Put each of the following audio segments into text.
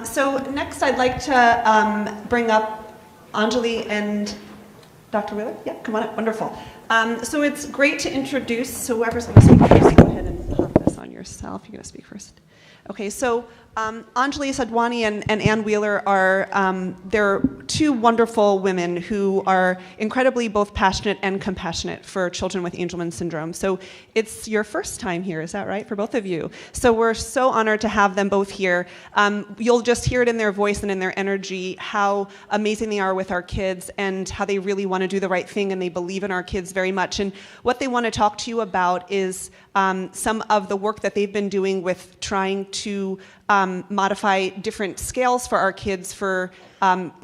So next I'd like to bring up Anjali and Dr. Wheeler. Yeah, come on up. Wonderful. So it's great to introduce, so whoever's going to speak first, go ahead and pop this on yourself. You're going to speak first. Okay, so Anjali Sadhwani and Ann Wheeler are they're two wonderful women who are incredibly both passionate and compassionate for children with Angelman syndrome. So it's your first time here, is that right, for both of you? So we're so honored to have them both here. You'll just hear it in their voice and in their energy how amazing they are with our kids and how they really want to do the right thing and they believe in our kids very much. And what they want to talk to you about is some of the work that they've been doing with trying to modify different scales for our kids for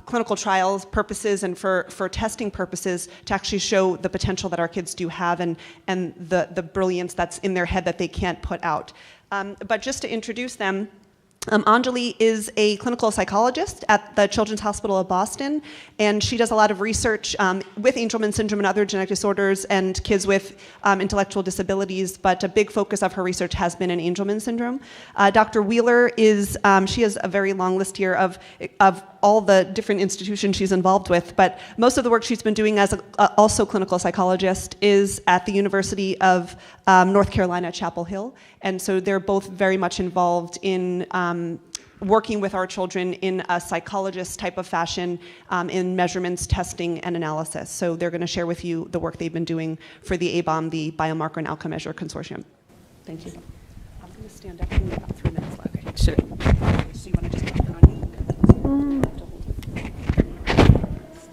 clinical trials purposes and for testing purposes to actually show the potential that our kids do have and the brilliance that's in their head that they can't put out. But just to introduce them, Anjali is a clinical psychologist at the Children's Hospital of Boston, and she does a lot of research with Angelman syndrome and other genetic disorders and kids with intellectual disabilities, but a big focus of her research has been in Angelman syndrome. Dr. Wheeler is, she has a very long list here of all the different institutions she's involved with, but most of the work she's been doing as also clinical psychologist is at the University of North Carolina, Chapel Hill, and so they're both very much involved in working with our children in a psychologist type of fashion in measurements, testing, and analysis. So they're going to share with you the work they've been doing for the ABOM, the Biomarker and Outcome Measure Consortium. Thank you. I'm going to stand up in about 3 minutes left. Okay. So you want to just turn on you?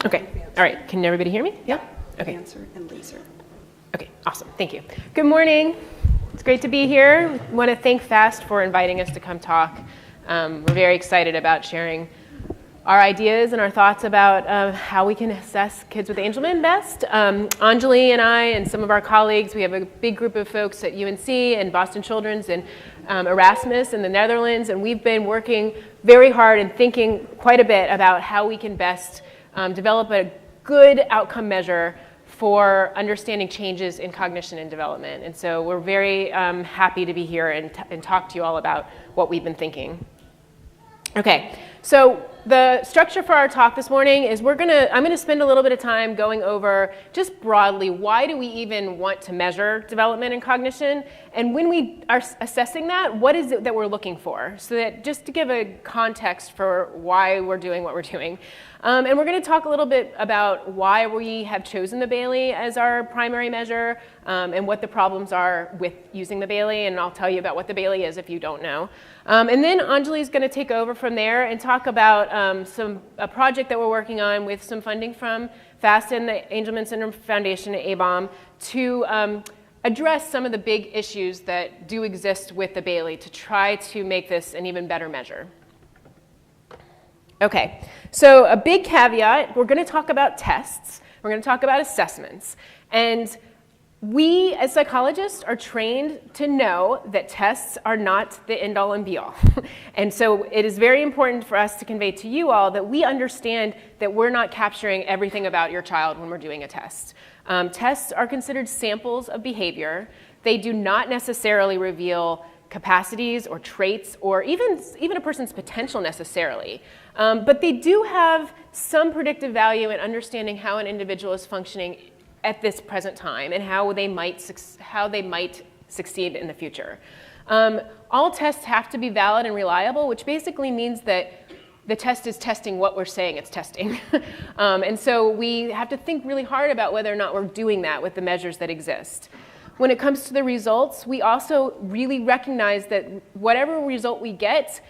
Okay. All right. Can everybody hear me? Yeah. Okay. Answer and laser. Okay. Awesome. Thank you. Good morning. It's great to be here. I want to thank FAST for inviting us to come talk. We're very excited about sharing our ideas and our thoughts about how we can assess kids with Angelman best. Anjali and I and some of our colleagues, we have a big group of folks at UNC and Boston Children's and Erasmus in the Netherlands, and we've been working very hard and thinking quite a bit about how we can best develop a good outcome measure for understanding changes in cognition and development. And so we're very happy to be here and talk to you all about what we've been thinking. Okay, so the structure for our talk this morning is I'm gonna spend a little bit of time going over just broadly why do we even want to measure development and cognition, and when we are assessing that, what is it that we're looking for? So that just to give a context for why we're doing what we're doing. And we're going to talk a little bit about why we have chosen the Bayley as our primary measure and what the problems are with using the Bayley, and I'll tell you about what the Bayley is if you don't know. And then Anjali is going to take over from there and talk about a project that we're working on with some funding from FAST and the Angelman Syndrome Foundation at ABOM to address some of the big issues that do exist with the Bayley to try to make this an even better measure. Okay, so a big caveat, we're going to talk about tests, we're going to talk about assessments, and we as psychologists are trained to know that tests are not the end-all and be-all. And so it is very important for us to convey to you all that we understand that we're not capturing everything about your child when we're doing a test. Tests are considered samples of behavior. They do not necessarily reveal capacities or traits or even a person's potential necessarily. But they do have some predictive value in understanding how an individual is functioning at this present time and how they might succeed in the future. All tests have to be valid and reliable, which basically means that the test is testing what we're saying it's testing. And so we have to think really hard about whether or not we're doing that with the measures that exist. When it comes to the results, we also really recognize that whatever result we get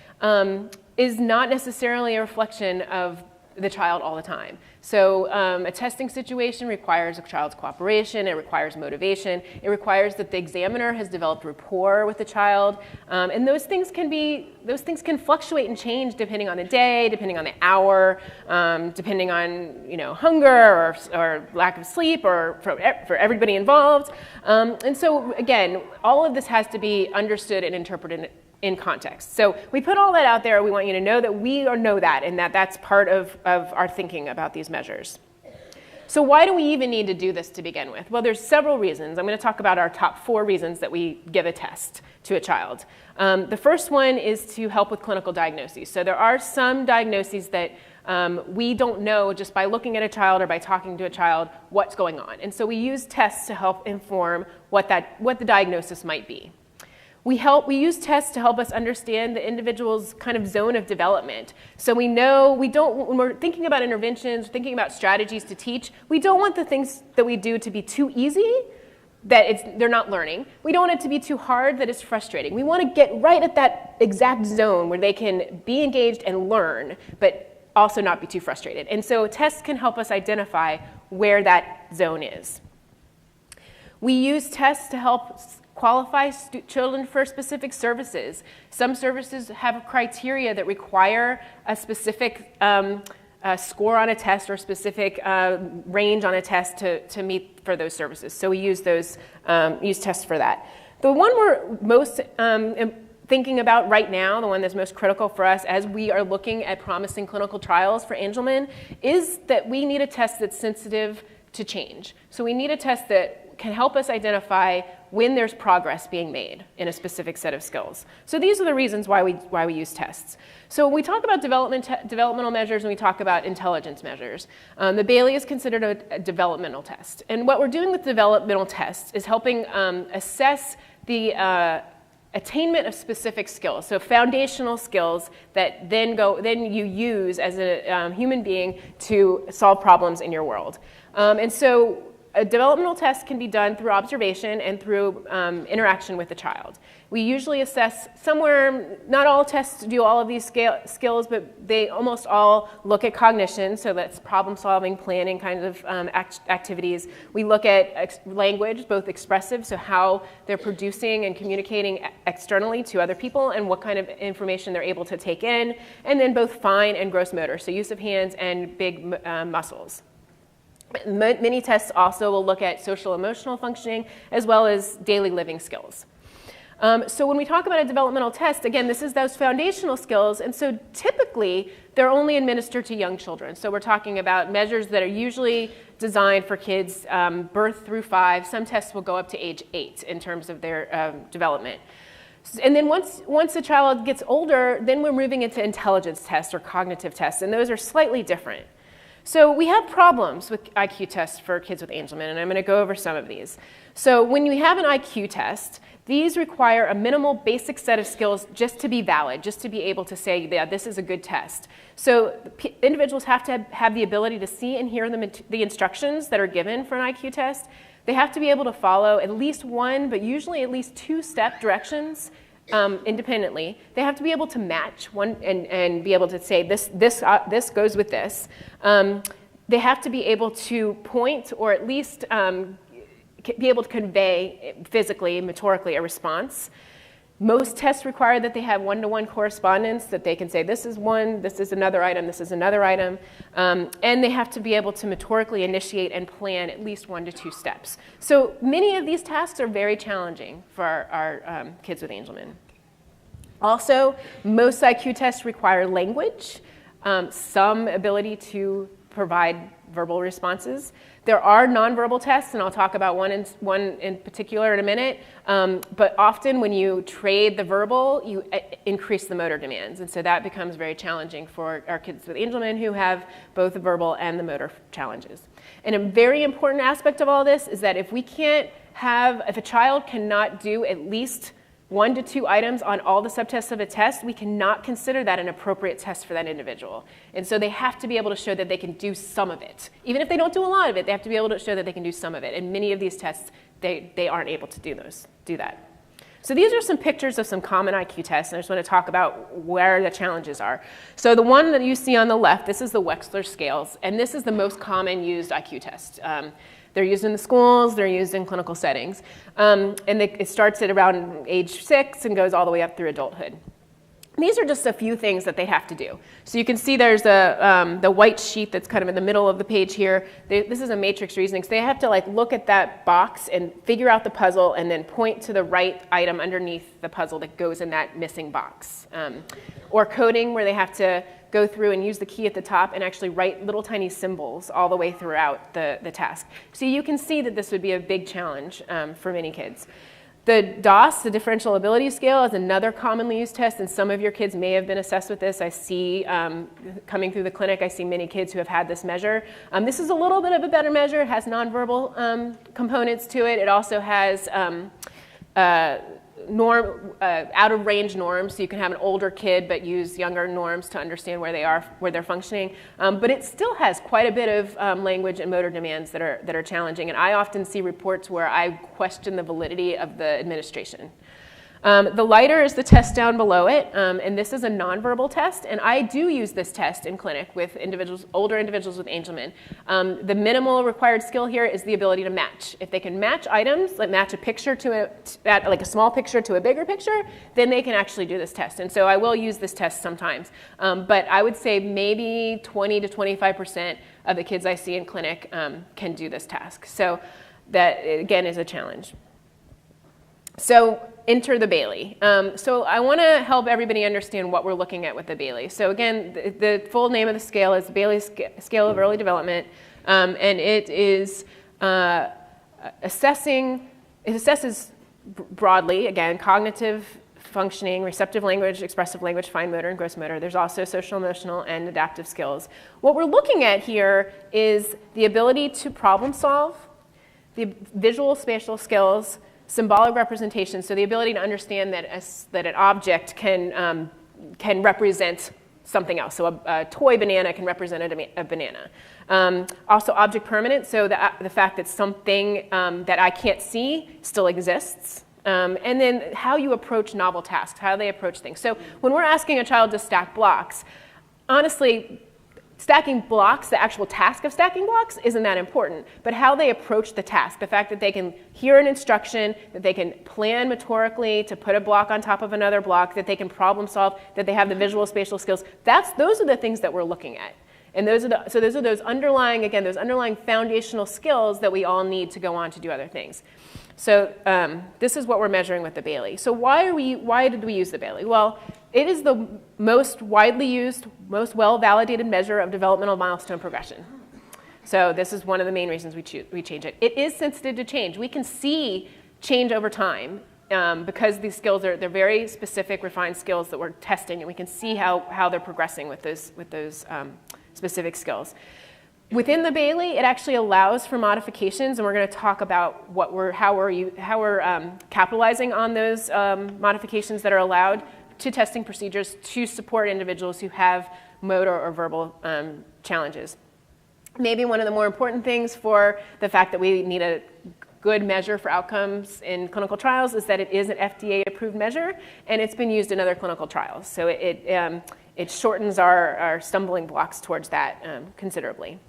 is not necessarily a reflection of the child all the time. So a testing situation requires a child's cooperation, it requires motivation, it requires that the examiner has developed rapport with the child, and those things can fluctuate and change depending on the day, depending on the hour, depending on hunger or lack of sleep or for everybody involved. And so again, all of this has to be understood and interpreted in context. So we put all that out there. We want you to know that we know that and that that's part of our thinking about these measures. So why do we even need to do this to begin with? Well, there's several reasons. I'm going to talk about our top 4 reasons that we give a test to a child. The first one is to help with clinical diagnoses. So there are some diagnoses that we don't know just by looking at a child or by talking to a child what's going on. And so we use tests to help inform what the diagnosis might be. We use tests to help us understand the individual's kind of zone of development. So we know when we're thinking about interventions, thinking about strategies to teach, we don't want the things that we do to be too easy, that they're not learning. We don't want it to be too hard, that it's frustrating. We want to get right at that exact zone where they can be engaged and learn, but also not be too frustrated. And so tests can help us identify where that zone is. We use tests to help qualify children for specific services. Some services have criteria that require a specific score on a test or specific range on a test to meet for those services. So we use tests for that. The one we're most thinking about right now, the one that's most critical for us as we are looking at promising clinical trials for Angelman, is that we need a test that's sensitive to change. So we need a test that can help us identify when there's progress being made in a specific set of skills. So these are the reasons why we use tests. So when we talk about developmental measures and we talk about intelligence measures, the Bayley is considered a developmental test. And what we're doing with developmental tests is helping assess the attainment of specific skills, so foundational skills that then you use as a human being to solve problems in your world. And so a developmental test can be done through observation and through interaction with the child. We usually assess somewhere, not all tests do all of these skills, but they almost all look at cognition, so that's problem solving, planning kinds of activities. We look at language, both expressive, so how they're producing and communicating externally to other people and what kind of information they're able to take in, and then both fine and gross motor, so use of hands and big muscles. Many tests also will look at social emotional functioning as well as daily living skills. So when we talk about a developmental test, again, this is those foundational skills, and so typically they're only administered to young children. So we're talking about measures that are usually designed for kids birth through 5. Some tests will go up to age 8 in terms of their development. And then once the child gets older, then we're moving into intelligence tests or cognitive tests, and those are slightly different. So we have problems with IQ tests for kids with Angelman, and I'm going to go over some of these. So when you have an IQ test, these require a minimal basic set of skills just to be valid, just to be able to say, yeah, this is a good test. So individuals have to have the ability to see and hear the instructions that are given for an IQ test. They have to be able to follow at least one, but usually at least 2-step directions independently. They have to be able to match one and be able to say this goes with this. They have to be able to point or at least be able to convey physically, motorically a response. Most tests require that they have one-to-one correspondence, that they can say this is one, this is another item, this is another item. And they have to be able to motorically initiate and plan at least 1 to 2 steps. So many of these tasks are very challenging for our kids with Angelman. Also, most IQ tests require language, some ability to provide verbal responses. There are nonverbal tests, and I'll talk about one in particular in a minute, but often when you trade the verbal, you increase the motor demands, and so that becomes very challenging for our kids with Angelman who have both the verbal and the motor challenges. And a very important aspect of all this is that if a child cannot do at least 1 to 2 items on all the subtests of a test, we cannot consider that an appropriate test for that individual. And so they have to be able to show that they can do some of it. Even if they don't do a lot of it, they have to be able to show that they can do some of it. And many of these tests, they aren't able to do that. So these are some pictures of some common IQ tests, and I just want to talk about where the challenges are. So the one that you see on the left, this is the Wechsler scales, and this is the most common used IQ test. They're used in the schools, they're used in clinical settings. And it starts at around age 6 and goes all the way up through adulthood. These are just a few things that they have to do. So you can see there's the white sheet that's kind of in the middle of the page here. This is a matrix reasoning. So they have to look at that box and figure out the puzzle and then point to the right item underneath the puzzle that goes in that missing box. Or coding, where they have to go through and use the key at the top and actually write little tiny symbols all the way throughout the task. So you can see that this would be a big challenge for many kids. The DAS, the Differential Ability Scale, is another commonly used test, and some of your kids may have been assessed with this. I see, coming through the clinic, I see many kids who have had this measure. This is a little bit of a better measure. It has nonverbal components to it. It also has out of range norms, so you can have an older kid but use younger norms to understand where they are, where they're functioning. But it still has quite a bit of language and motor demands that are challenging, and I often see reports where I question the validity of the administration. The lighter is the test down below it, and this is a nonverbal test, and I do use this test in clinic with older individuals with Angelman. The minimal required skill here is the ability to match. If they can match items, like match a picture like a small picture to a bigger picture, then they can actually do this test. And so I will use this test sometimes, but I would say maybe 20 to 25% of the kids I see in clinic can do this task. So that, again, is a challenge. So enter the Bayley. So I want to help everybody understand what we're looking at with the Bayley. So again, the full name of the scale is the Bayley Scale of Early Development, and it is it assesses broadly, again, cognitive functioning, receptive language, expressive language, fine motor, and gross motor. There's also social, emotional, and adaptive skills. What we're looking at here is the ability to problem solve, the visual spatial skills, symbolic representation, so the ability to understand that an object can represent something else. So a toy banana can represent a banana. Also object permanence, so the fact that something that I can't see still exists. And then how you approach novel tasks, how they approach things. So when we're asking a child to stack blocks, honestly, stacking blocks, the actual task of stacking blocks, isn't that important. But how they approach the task, the fact that they can hear an instruction, that they can plan motorically to put a block on top of another block, that they can problem solve, that they have the visual spatial skills, those are the things that we're looking at. And those are those underlying, again, those underlying foundational skills that we all need to go on to do other things. So this is what we're measuring with the Bayley. So why did we use the Bayley? Well, it is the most widely used, most well-validated measure of developmental milestone progression. So this is one of the main reasons we change it. It is sensitive to change. We can see change over time because these skills they're very specific, refined skills that we're testing, and we can see how they're progressing with those specific skills. Within the Bayley, it actually allows for modifications, and we're going to talk about how we're capitalizing on those modifications that are allowed to testing procedures to support individuals who have motor or verbal challenges. Maybe one of the more important things for the fact that we need a good measure for outcomes in clinical trials is that it is an FDA-approved measure, and it's been used in other clinical trials. So it shortens our stumbling blocks towards that considerably.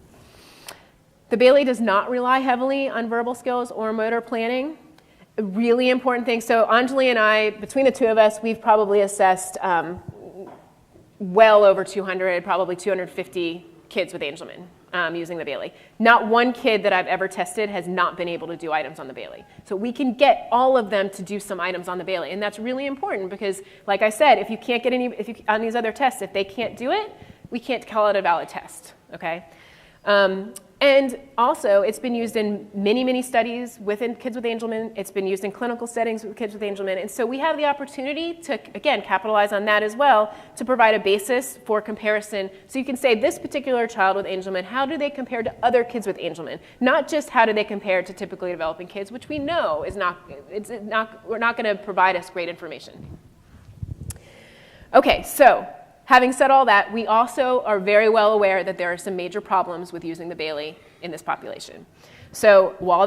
The Bayley does not rely heavily on verbal skills or motor planning. A really important thing, so Anjali and I, between the two of us, we've probably assessed well over 200, probably 250 kids with Angelman using the Bayley. Not one kid that I've ever tested has not been able to do items on the Bayley. So we can get all of them to do some items on the Bayley, and that's really important because, like I said, if you can't get on these other tests, if they can't do it, we can't call it a valid test, okay? And also, it's been used in many, many studies within kids with Angelman. It's been used in clinical settings with kids with Angelman. And so we have the opportunity to, again, capitalize on that as well to provide a basis for comparison. So you can say, this particular child with Angelman, how do they compare to other kids with Angelman? Not just how do they compare to typically developing kids, which we know is we're not going to provide us great information. Okay, so having said all that, we also are very well aware that there are some major problems with using the Bayley in this population. So while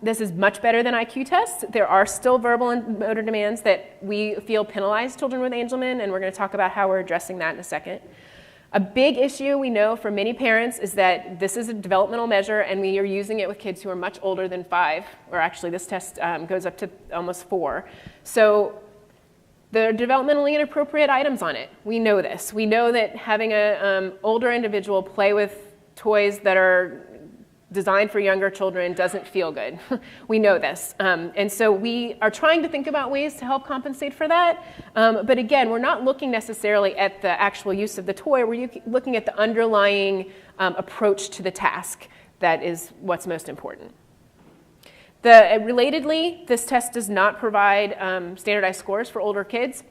this is much better than IQ tests, there are still verbal and motor demands that we feel penalize children with Angelman, and we're going to talk about how we're addressing that in a second. A big issue we know for many parents is that this is a developmental measure, and we are using it with kids who are much older than 5, or actually this test goes up to almost 4. So there are developmentally inappropriate items on it. We know this. We know that having an older individual play with toys that are designed for younger children doesn't feel good. We know this. And so we are trying to think about ways to help compensate for that. But again, we're not looking necessarily at the actual use of the toy. We're looking at the underlying approach to the task. That is what's most important. Relatedly, this test does not provide standardized scores for older kids.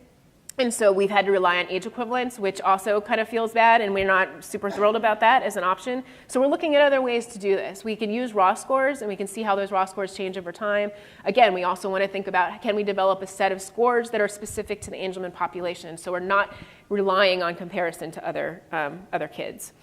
And so we've had to rely on age equivalence, which also kind of feels bad, and we're not super thrilled about that as an option. So we're looking at other ways to do this. We can use raw scores, and we can see how those raw scores change over time. Again, we also want to think about, can we develop a set of scores that are specific to the Angelman population, so we're not relying on comparison to other kids.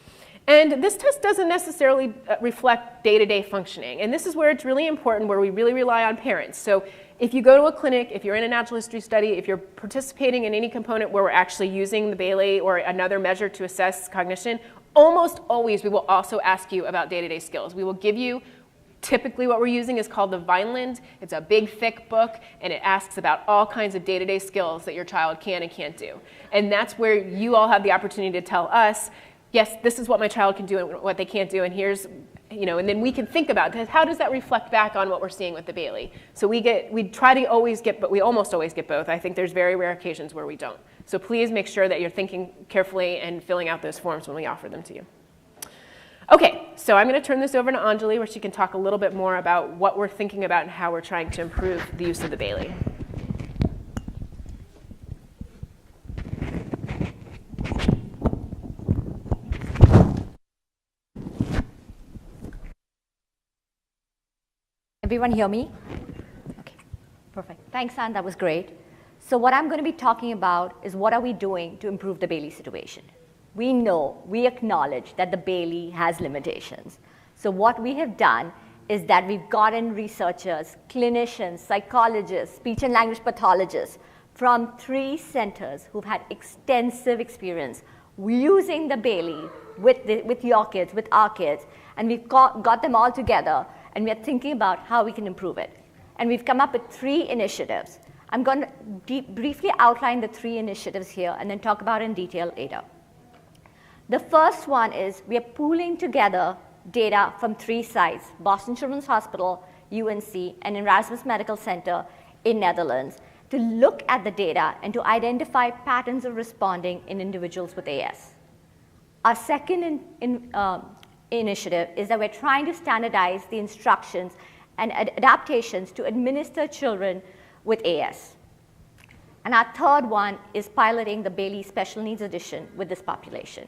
And this test doesn't necessarily reflect day-to-day functioning. And this is where it's really important, where we really rely on parents. So if you go to a clinic, if you're in a natural history study, if you're participating in any component where we're actually using the Bayley or another measure to assess cognition, almost always we will also ask you about day-to-day skills. We will give you, typically what we're using is called the Vineland. It's a big, thick book, and it asks about all kinds of day-to-day skills that your child can and can't do. And that's where you all have the opportunity to tell us, yes, this is what my child can do and what they can't do, and here's, and then we can think about how does that reflect back on what we're seeing with the Bayley. So we try to always get, but we almost always get both. I think there's very rare occasions where we don't. So please make sure that you're thinking carefully and filling out those forms when we offer them to you. Okay, so I'm going to turn this over to Anjali, where she can talk a little bit more about what we're thinking about and how we're trying to improve the use of the Bayley. Everyone hear me? Okay, perfect. Thanks, Ann, that was great. So what I'm going to be talking about is what are we doing to improve the Bayley situation. We know, we acknowledge that the Bayley has limitations. So what we have done is that we've gotten researchers, clinicians, psychologists, speech and language pathologists from 3 centers who've had extensive experience using the Bayley with your kids, with our kids, and we've got them all together, and we are thinking about how we can improve it. And we've come up with 3 initiatives. I'm going to briefly outline the 3 initiatives here and then talk about it in detail later. The first one is we are pooling together data from 3 sites, Boston Children's Hospital, UNC, and Erasmus Medical Center in Netherlands, to look at the data and to identify patterns of responding in individuals with AS. Our second initiative is that we're trying to standardize the instructions and adaptations to administer children with AS. And our third one is piloting the Bayley Special Needs Edition with this population.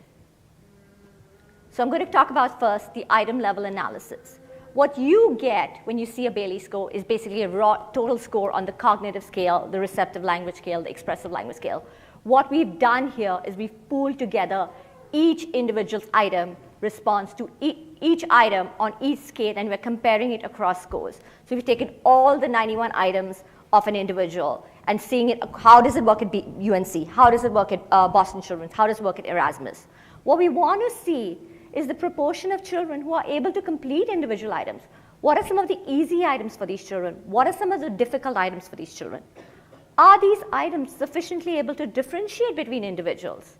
So I'm going to talk about first the item level analysis. What you get when you see a Bayley score is basically a raw total score on the cognitive scale, the receptive language scale, the expressive language scale. What we've done here is we've pooled together each individual's item response to each item on each scale, and we're comparing it across scores. So we've taken all the 91 items of an individual and seeing it, how does it work at UNC, how does it work at Boston Children's, how does it work at Erasmus. What we want to see is the proportion of children who are able to complete individual items. What are some of the easy items for these children? What are some of the difficult items for these children? Are these items sufficiently able to differentiate between individuals?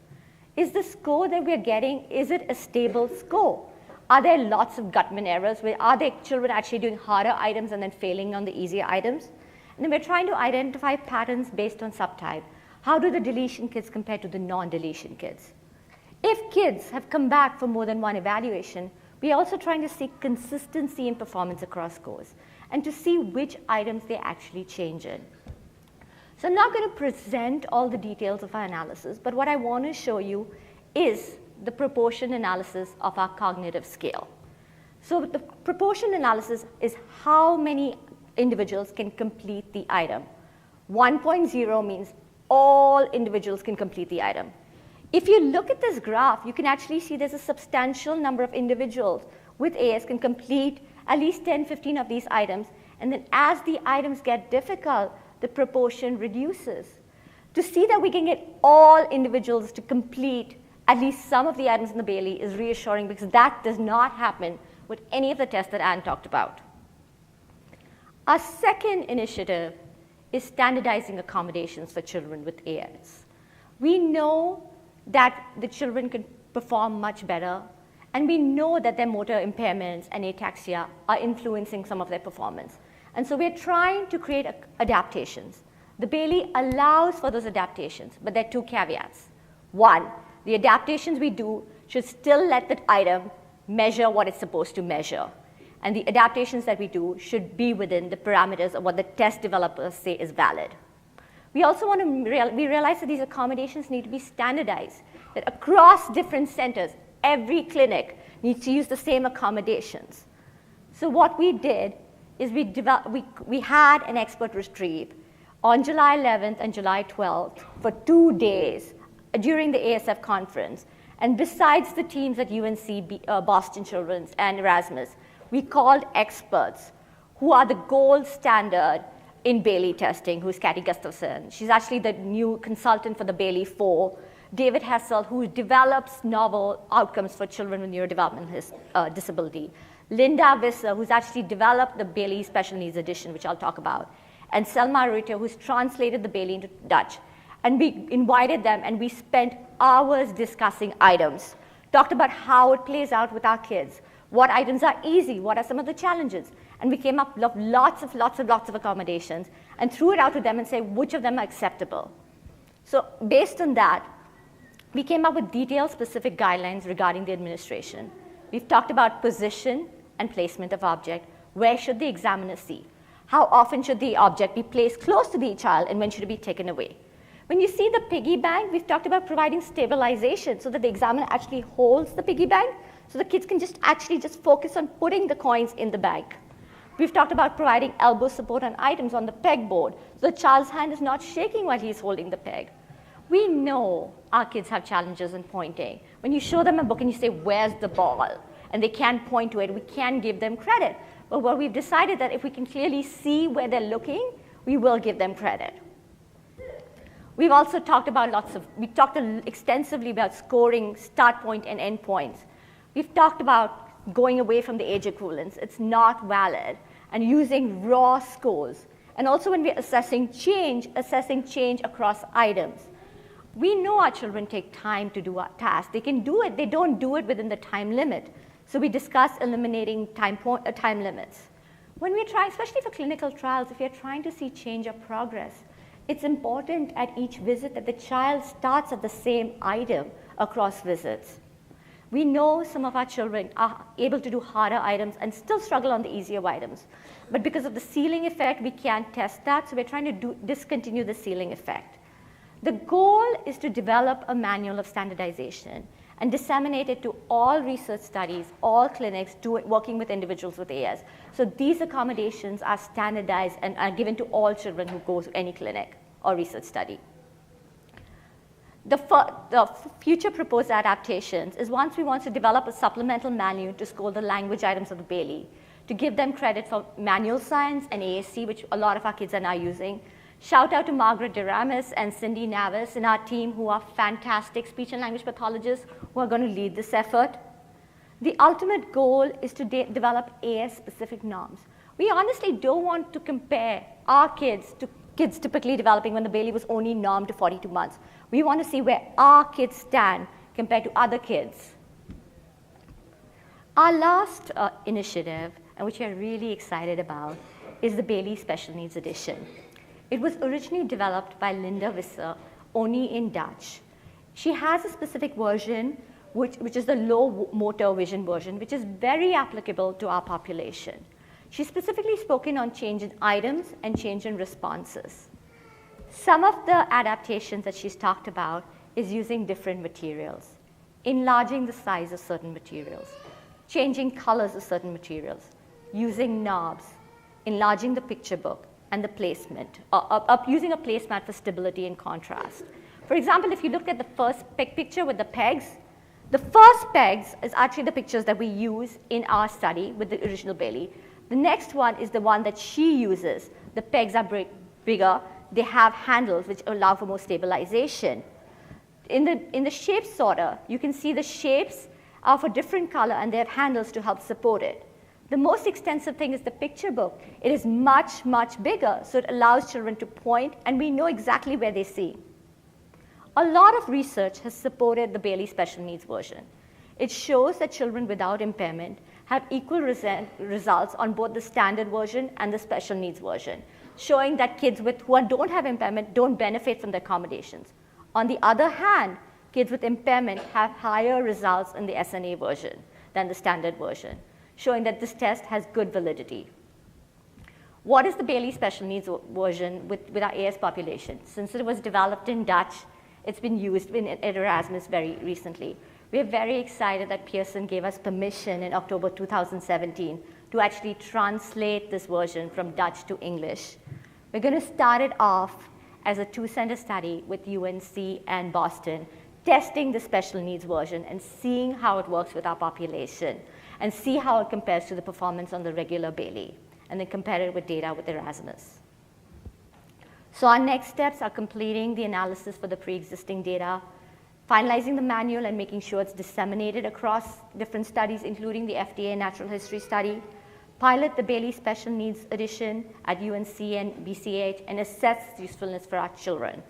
Is the score that we're getting, is it a stable score? Are there lots of Gutman errors? Are there children actually doing harder items and then failing on the easier items? And then we're trying to identify patterns based on subtype. How do the deletion kids compare to the non-deletion kids? If kids have come back for more than one evaluation, we're also trying to see consistency in performance across scores and to see which items they actually change in. So I'm not going to present all the details of our analysis, but what I want to show you is the proportion analysis of our cognitive scale. So the proportion analysis is how many individuals can complete the item. 1.0 means all individuals can complete the item. If you look at this graph, you can actually see there's a substantial number of individuals with AS can complete at least 10, 15 of these items, and then as the items get difficult, the proportion reduces. To see that we can get all individuals to complete at least some of the items in the Bayley is reassuring, because that does not happen with any of the tests that Anne talked about. Our second initiative is standardizing accommodations for children with AS. We know that the children can perform much better, And we know that their motor impairments and ataxia are influencing some of their performance. And so we're trying to create adaptations. The Bayley allows for those adaptations, but there are two caveats. One, the adaptations we do should still let the item measure what it's supposed to measure. And the adaptations that we do should be within the parameters of what the test developers say is valid. We also want to realize that these accommodations need to be standardized, that across different centers, every clinic needs to use the same accommodations. So what we did is we had an expert retreat on July 11th and July 12th for 2 days during the ASF conference. And besides the teams at UNC, Boston Children's, and Erasmus, we called experts who are the gold standard in Bayley testing, who's Katty Gustafson. She's actually the new consultant for the Bayley 4. David Hessel, who develops novel outcomes for children with neurodevelopmental disability. Linda Visser, who's actually developed the Bayley Specialneeds edition, which I'll talk about. And Selma Ruiter, who's translated the Bayley into Dutch. And we invited them, and we spent hours discussing items, talked about how it plays out with our kids, what items are easy, what are some of the challenges. And we came up with lots of accommodations and threw it out to them and said which of them are acceptable. So based on that, we came up with detailed specific guidelines regarding the administration. We've talked about position and placement of object. Where should the examiner see? How often should the object be placed close to the child, and when should it be taken away? When you see the piggy bank, we've talked about providing stabilization so that the examiner actually holds the piggy bank so the kids can just focus on putting the coins in the bank. We've talked about providing elbow support on items on the pegboard so the child's hand is not shaking while he's holding the peg. We know our kids have challenges in pointing. When you show them a book and you say, where's the ball? And they can't point to it, we can give them credit. But what we've decided that if we can clearly see where they're looking, we will give them credit. We've also talked about we talked extensively about scoring start point and end points. We've talked about going away from the age equivalence. It's not valid. And using raw scores. And also when we're assessing change across items. We know our children take time to do our tasks. They can do it. They don't do it within the time limit. So we discuss eliminating time limits. When we're trying, especially for clinical trials, if you're trying to see change or progress, it's important at each visit that the child starts at the same item across visits. We know some of our children are able to do harder items and still struggle on the easier items. But because of the ceiling effect, we can't test that, so we're trying to discontinue the ceiling effect. The goal is to develop a manual of standardization and disseminate it to all research studies, all clinics working with individuals with AS. So these accommodations are standardized and are given to all children who go to any clinic or research study. The future proposed adaptations is once we want to develop a supplemental manual to score the language items of the Bayley, to give them credit for manual science and ASC, which a lot of our kids are now using. Shout out to Margaret DeRamis and Cindy Navis in our team, who are fantastic speech and language pathologists who are going to lead this effort. The ultimate goal is to develop AS-specific norms. We honestly don't want to compare our kids to kids typically developing when the Bayley was only normed to 42 months. We want to see where our kids stand compared to other kids. Our last initiative, and which we're really excited about, is the Bayley Special Needs Edition. It was originally developed by Linda Visser, only in Dutch. She has a specific version, which is the low motor vision version, which is very applicable to our population. She's specifically spoken on change in items and change in responses. Some of the adaptations that she's talked about is using different materials, enlarging the size of certain materials, changing colors of certain materials, using knobs, enlarging the picture book, and the placement, using a placemat for stability and contrast. For example, if you look at the first picture with the pegs, the first pegs is actually the pictures that we use in our study with the original Bayley. The next one is the one that she uses. The pegs are bigger. They have handles which allow for more stabilization. In the shape sorter, you can see the shapes are for different color and they have handles to help support it. The most extensive thing is the picture book. It is much, much bigger, so it allows children to point, and we know exactly where they see. A lot of research has supported the Bayley Special Needs version. It shows that children without impairment have equal results on both the standard version and the special needs version, showing that kids who don't have impairment don't benefit from the accommodations. On the other hand, kids with impairment have higher results in the SNA version than the standard version, showing that this test has good validity. What is the Bayley Special Needs version with our AS population? Since it was developed in Dutch, it's been used in Erasmus very recently. We're very excited that Pearson gave us permission in October 2017 to actually translate this version from Dutch to English. We're going to start it off as a 2-center study with UNC and Boston, testing the special needs version and seeing how it works with our population and see how it compares to the performance on the regular Bayley, and then compare it with data with Erasmus. So our next steps are completing the analysis for the pre-existing data, finalizing the manual and making sure it's disseminated across different studies, including the FDA natural history study, pilot the Bayley Special Needs edition at UNC and BCH, and assess its usefulness for our children.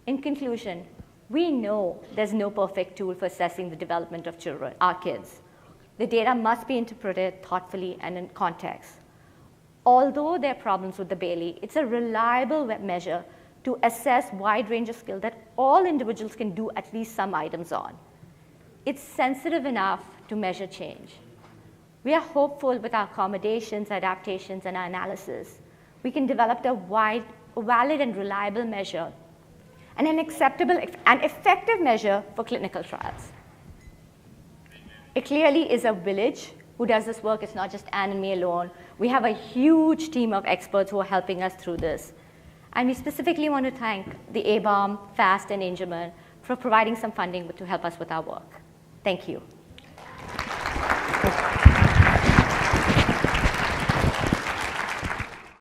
In conclusion, we know there's no perfect tool for assessing the development of children, our kids. The data must be interpreted thoughtfully and in context. Although there are problems with the Bayley, it's a reliable measure to assess wide range of skill that all individuals can do at least some items on. It's sensitive enough to measure change. We are hopeful with our accommodations, adaptations, and our analysis, we can develop a valid and reliable measure and an acceptable and effective measure for clinical trials. It clearly is a village who does this work. It's not just Anne and me alone. We have a huge team of experts who are helping us through this. And we specifically want to thank the ABOM, FAST, and Angelman for providing some funding to help us with our work. Thank you.